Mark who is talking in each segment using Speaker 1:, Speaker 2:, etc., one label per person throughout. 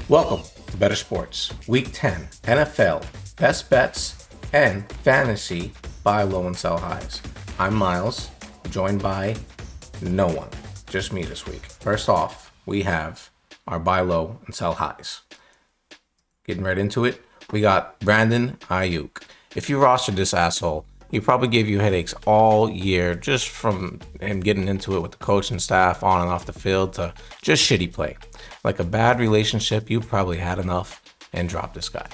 Speaker 1: Welcome to Betr Sports, Week 10, NFL, Best Bets, and Fantasy Buy Low and Sell Highs. I'm Miles, joined by no one, just me this week. First off, we have our Buy Low and Sell Highs. Getting right into it, we got Brandon Ayuk. If you rostered this asshole, he probably gave you headaches all year just from him getting into it with the coach and staff on and off the field to just shitty play. Like a bad relationship, you've probably had enough and dropped this guy.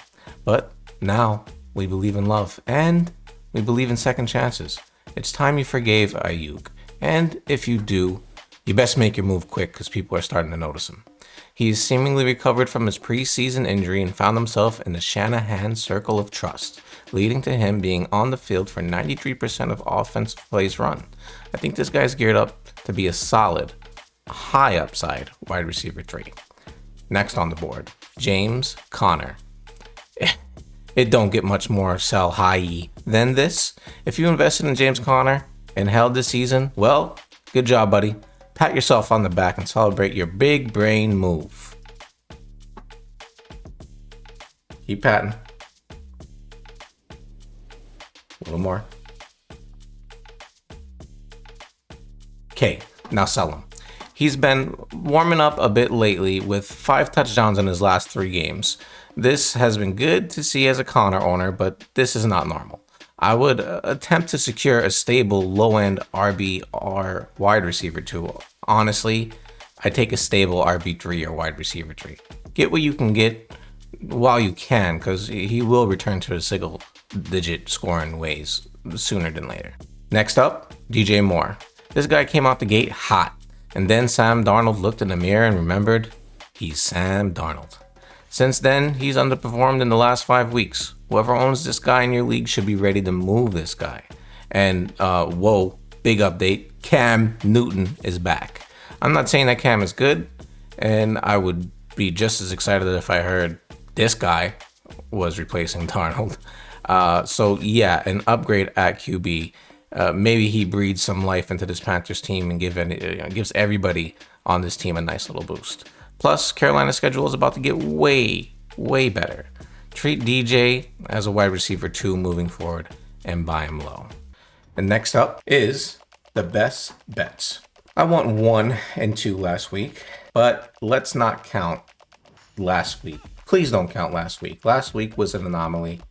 Speaker 1: But now we believe in love and we believe in second chances. It's time you forgave Ayuk. And if you do, you best make your move quick because people are starting to notice him. He's seemingly recovered from his preseason injury and found himself in the Shanahan circle of trust, leading to him being on the field for 93% of offensive plays run. I think this guy's geared up to be a solid, high upside wide receiver 3. Next on the board, James Conner. It don't get much more sell high than this. If you invested in James Conner and held this season, well, good job, buddy. Pat yourself on the back and celebrate your big brain move. Keep patting. A little more. Okay, now sell him. He's been warming up a bit lately with 5 touchdowns in his last 3 games. This has been good to see as a Conner owner, but this is not normal. I would attempt to secure a stable low-end RB or wide receiver 2. Honestly, I take a stable RB3 or wide receiver 3. Get what you can get while you can, because he will return to his single-digit scoring ways sooner than later. Next up, DJ Moore. This guy came out the gate hot, and then Sam Darnold looked in the mirror and remembered he's Sam Darnold. Since then, he's underperformed in the last 5 weeks. Whoever owns this guy in your league should be ready to move this guy. And, whoa, big update, Cam Newton is back. I'm not saying that Cam is good, and I would be just as excited if I heard this guy was replacing Darnold. So yeah, an upgrade at QB. Maybe he breathes some life into this Panthers team and gives everybody on this team a nice little boost. Plus, Carolina's schedule is about to get way, way better. Treat DJ as a wide receiver 2 moving forward and buy him low. And next up is the best bets. I won 1 and 2 last week, but let's not count last week. Please don't count last week. Last week was an anomaly.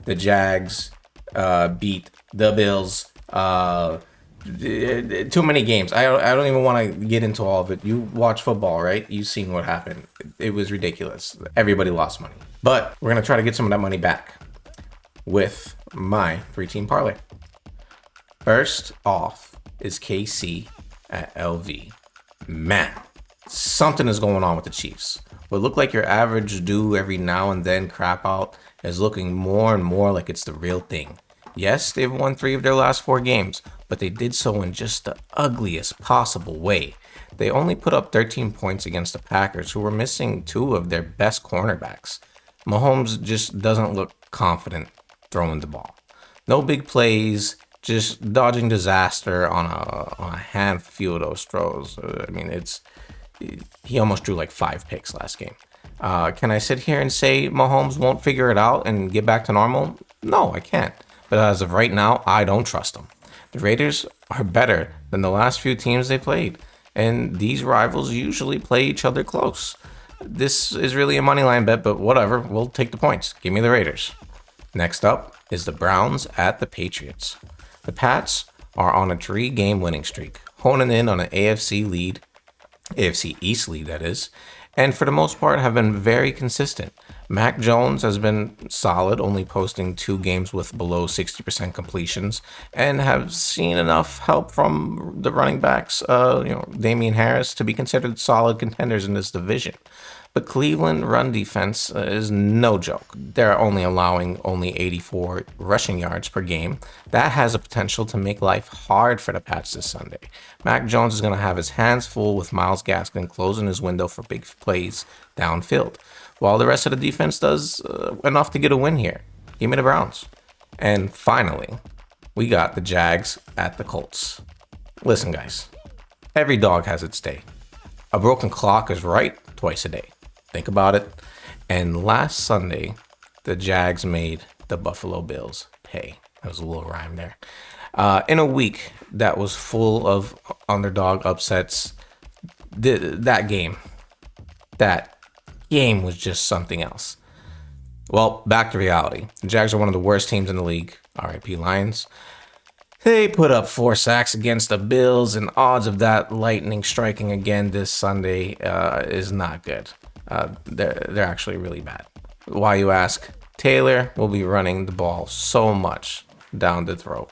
Speaker 1: The Jags beat the Bills. Too many games. I don't even want to get into all of it. You watch football, right? You've seen what happened. It was ridiculous. Everybody lost money. But we're going to try to get some of that money back with my 3-team parlay. First off is KC at LV. Man, something is going on with the Chiefs. What looked like your average do every now and then crap out is looking more and more like it's the real thing. Yes, they've won 3 of their last 4 games, but they did so in just the ugliest possible way. They only put up 13 points against the Packers, who were missing 2 of their best cornerbacks. Mahomes just doesn't look confident throwing the ball. No big plays, just dodging disaster on a handful of those throws. I mean, he almost drew like 5 picks last game. Can I sit here and say Mahomes won't figure it out and get back to normal? No, I can't. But as of right now, I don't trust them. The Raiders are better than the last few teams they played, and these rivals usually play each other close. This is really a moneyline bet, but whatever, we'll take the points. Give me the Raiders. Next up is the Browns at the Patriots. The Pats are on a 3-game winning streak, honing in on an AFC East lead that is, and for the most part have been very consistent. Mac Jones has been solid, only posting 2 games with below 60% completions, and have seen enough help from the running backs, Damian Harris, to be considered solid contenders in this division. But Cleveland run defense is no joke. They're only allowing 84 rushing yards per game. That has a potential to make life hard for the Pats this Sunday. Mac Jones is going to have his hands full with Myles Gaskin closing his window for big plays downfield, while the rest of the defense does enough to get a win here. Give me the Browns. And finally, we got the Jags at the Colts. Listen, guys, every dog has its day. A broken clock is right twice a day. Think about it. And last Sunday, the Jags made the Buffalo Bills pay. That was a little rhyme there. In a week that was full of underdog upsets, that game was just something else. Well, back to reality. The Jags are one of the worst teams in the league. RIP Lions. They put up 4 sacks against the Bills, and odds of that lightning striking again this Sunday is not good. They're actually really bad. Why, you ask? Taylor will be running the ball so much down the throat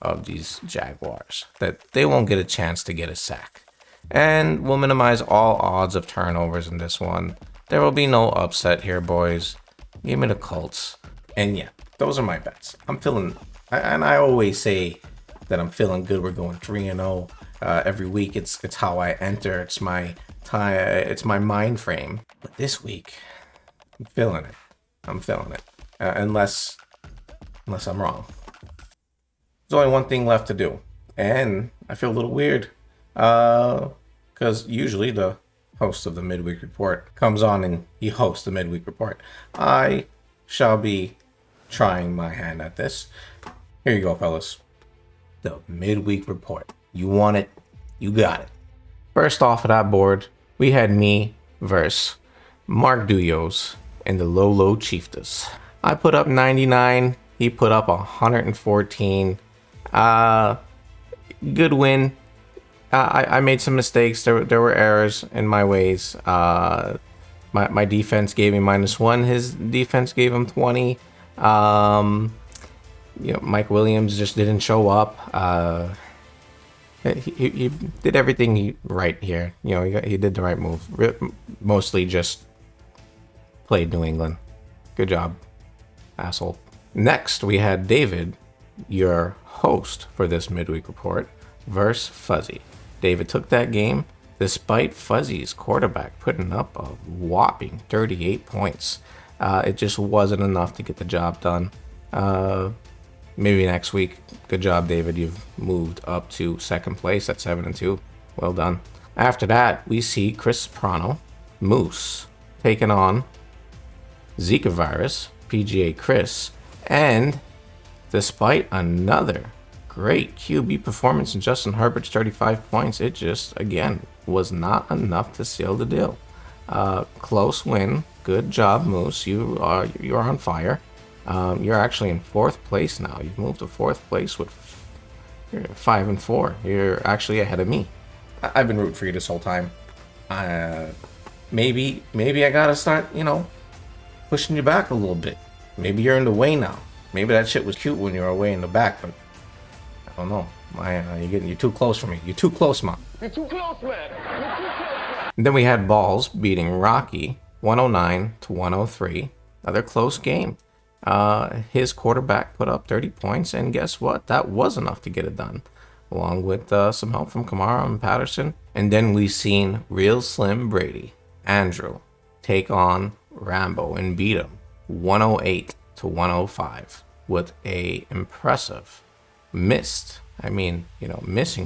Speaker 1: of these Jaguars that they won't get a chance to get a sack. And we'll minimize all odds of turnovers in this one. There will be no upset here, boys. Give me the Colts. And yeah, those are my bets. I'm feeling, and I always say that I'm feeling good. We're going 3-0 every week. It's how I enter. It's my time. It's my mind frame. But this week, I'm feeling it. Unless I'm wrong. There's only one thing left to do, and I feel a little weird because usually the host of the Midweek Report comes on and he hosts the Midweek Report. I shall be trying my hand at this. Here you go, fellas. The Midweek Report. You want it, you got it. First off of that board, we had me versus Mark Duyos and the Lolo Chieftas. I put up 99. He put up 114. Good win. I made some mistakes. There were errors in my ways. My defense gave me -1. His defense gave him 20. Mike Williams just didn't show up. He did everything right here. He did the right move. Mostly just played New England. Good job, asshole. Next, we had David, your host for this Midweek Report, versus Fuzzy. David took that game despite Fuzzy's quarterback putting up a whopping 38 points. It just wasn't enough to get the job done. Maybe next week. Good job, David. You've moved up to second place at 7-2. Well done. After that, we see Chris Soprano, Moose, taking on Zika Virus, PGA Chris, and despite another great QB performance in Justin Herbert's 35 points, it just, again, was not enough to seal the deal. Close win. Good job, Moose. You're on fire. You're actually in 4th place now. You've moved to 4th place with 5-4. You're actually ahead of me. I've been rooting for you this whole time. Maybe I gotta start, pushing you back a little bit. Maybe you're in the way now. Maybe that shit was cute when you were way in the back, but I don't know. You're too close for me. You're too close, man. You're too close, man. And then we had Balls beating Rocky 109-103. Another close game. His quarterback put up 30 points, and guess what? That was enough to get it done, along with some help from Kamara and Patterson. And then we seen Real Slim Brady, Andrew, take on Rambo and beat him 108-105 with a impressive missing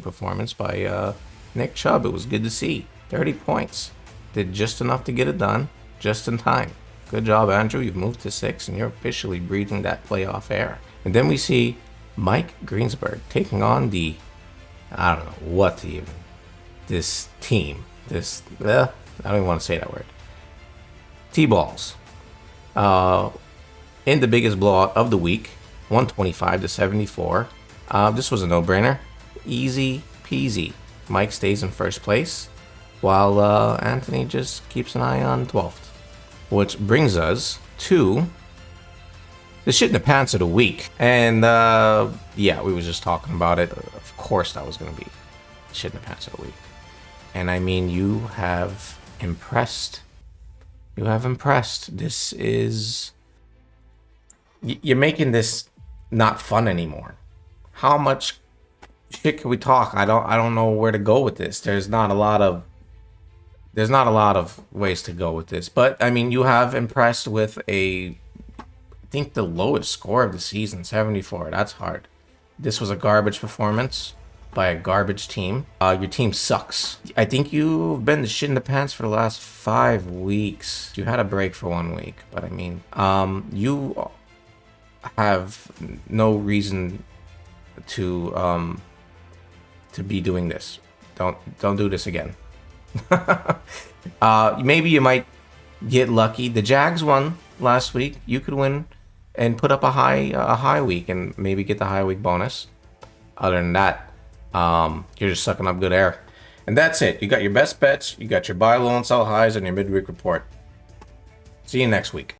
Speaker 1: performance by Nick Chubb. It was good to see. 30 points. Did just enough to get it done, just in time. Good job, Andrew. You've moved to 6, and you're officially breathing that playoff air. And then we see Mike Greensburg taking on I don't know what to even, this team. I don't even want to say that word. T-Balls. In the biggest blowout of the week, 125-74. This was a no-brainer. Easy peasy. Mike stays in 1st place, while Anthony just keeps an eye on 12th. Which brings us to the shit in the pants of the week. And we were just talking about it. Of course that was going to be shit in the pants of the week. And I mean, you have impressed. This is... You're making this not fun anymore. How much shit can we talk? I don't know where to go with this. There's not a lot of ways to go with this. But I mean, you have impressed with I think the lowest score of the season, 74. That's hard. This was a garbage performance. by a garbage team. Your team sucks. I think you've been the shit in the pants for the last 5 weeks. You had a break for 1 week, but I mean, you have no reason to be doing this. Don't do this again. Maybe you might get lucky. The Jags won last week. You could win and put up a high week and maybe get the high week bonus. Other than that, you're just sucking up good air. And that's it. You got your best bets, you got your buy low and sell highs, and your midweek report. See you next week.